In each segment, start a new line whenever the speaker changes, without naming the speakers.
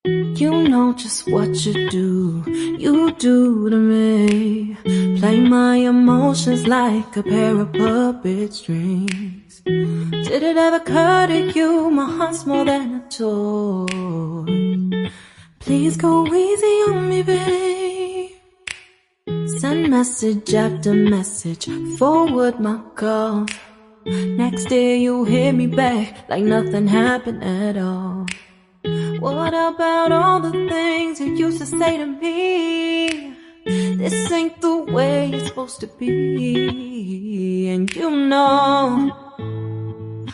You know just what you do to me. Play my emotions like a pair of puppet strings. Did it ever occur to you my heart's more than a toy? Please go easy on me, babe. Send message after message, forward my call. Next day you hit me back like nothing happened at all. What about all the things you used to say to me? This ain't the way it's supposed to be. And you know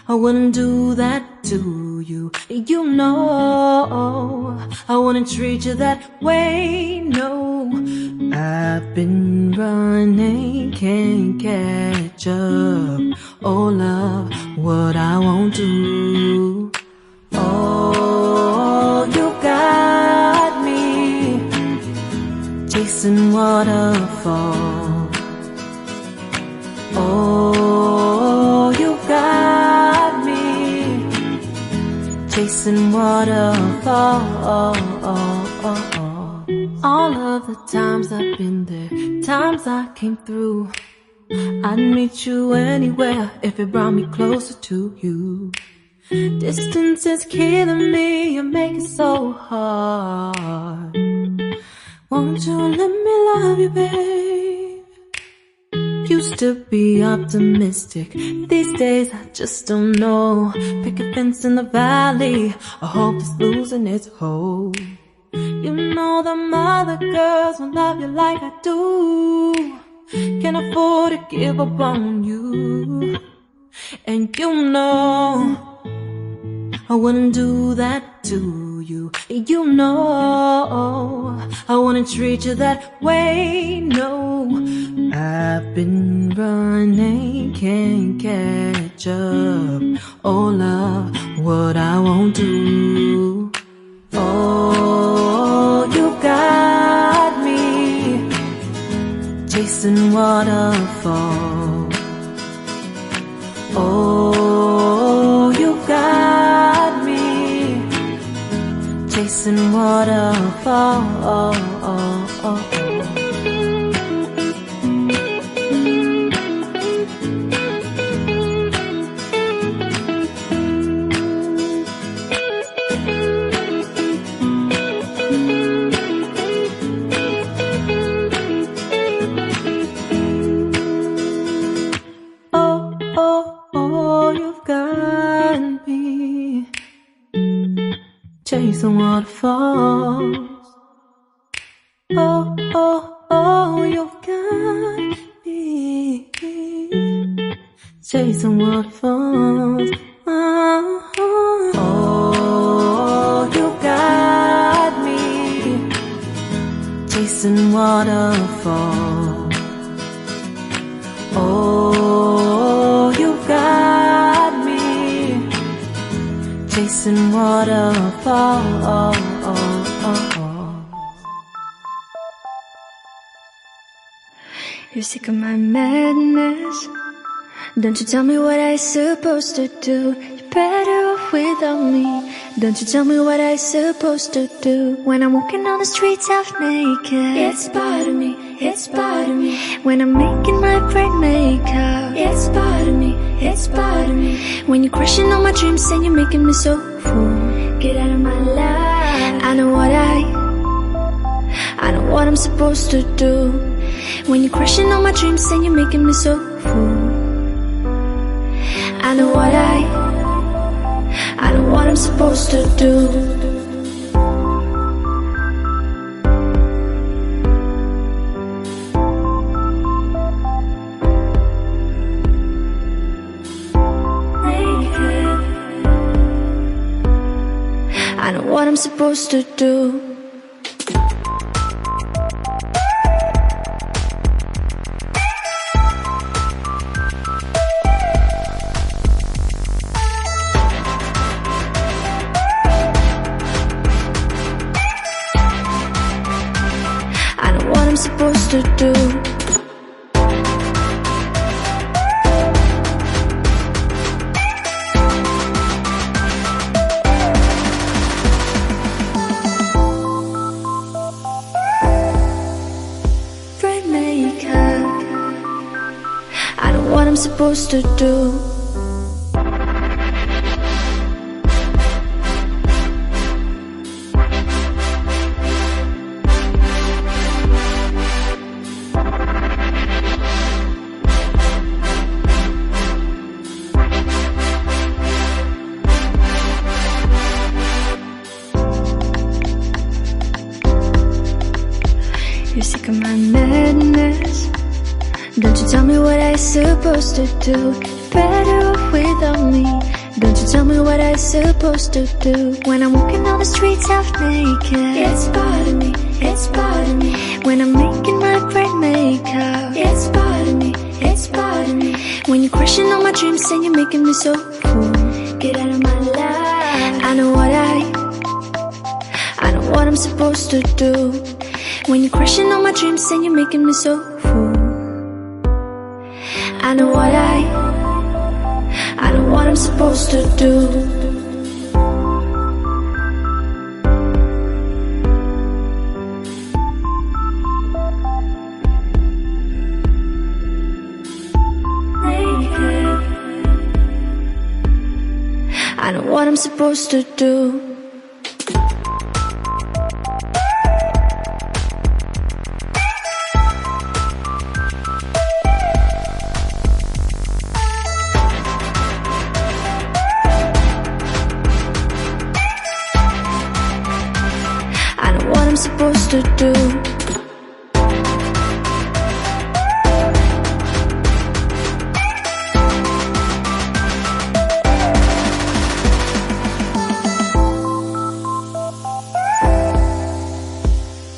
I wouldn't do that to you. You know I wouldn't treat you that way, no. I've been running, can't catch up. Oh love, what I won't do. Oh, you got me chasing waterfalls. Oh, you got me chasing waterfalls. All of the times I've been there, times I came through, I'd meet you anywhere if it brought me closer to you. Distance is killing me, you make it so hard. Won't you let me love you, babe? Used to be optimistic, these days I just don't know. Pick a fence in the valley, I hope it's losing its hold. You know them other girls won't love you like I do. Can't afford to give up on you. And you know I wouldn't do that to you. You know I wouldn't treat you that way, no. I've been running, can't catch up. Oh love, what I won't do. Oh, you got me chasing waterfalls. Oh, you got me chasing waterfalls. Chasing waterfalls. Oh, oh, oh, you've got me chasing waterfalls. Oh, oh, oh, you got me chasing waterfalls. Oh, you got me chasing waterfalls.
You're sick of my madness. Don't you tell me what I supposed to do. You're better off without me. Don't you tell me what I supposed to do. When I'm walking on the streets half naked, it's part of me, it's part of me. When I'm making my brain makeup, it's part of me, it's part of me. When you're crushing all my dreams and you're making me so full, get out of my life. I know what I'm supposed to do. When you're crushing all my dreams and you're making me so full, I know what I'm supposed to do. I know what I'm supposed to do. I know what I'm supposed to do. supposed to do. You're sick of my madness. Don't you tell me what I'm supposed to do. You're better off without me. Don't you tell me what I'm supposed to do. When I'm walking down the streets half naked, it's bothering me, it's bothering me. When I'm making my great makeup, it's bothering me, it's bothering me. When you're crushing on my dreams and you're making me so cool, get out of my life. I know what I'm supposed to do. When you're crushing on my dreams and you're making me so fool, I know what I'm supposed to do. Naked. I know what I'm supposed to do. I'm supposed to do.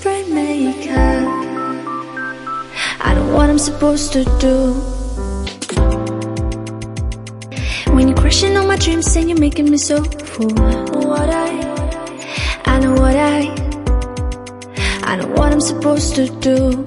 Bright makeup. I know what I'm supposed to do. When you're crushing on my dreams and you're making me so fool, I know what I'm supposed to do.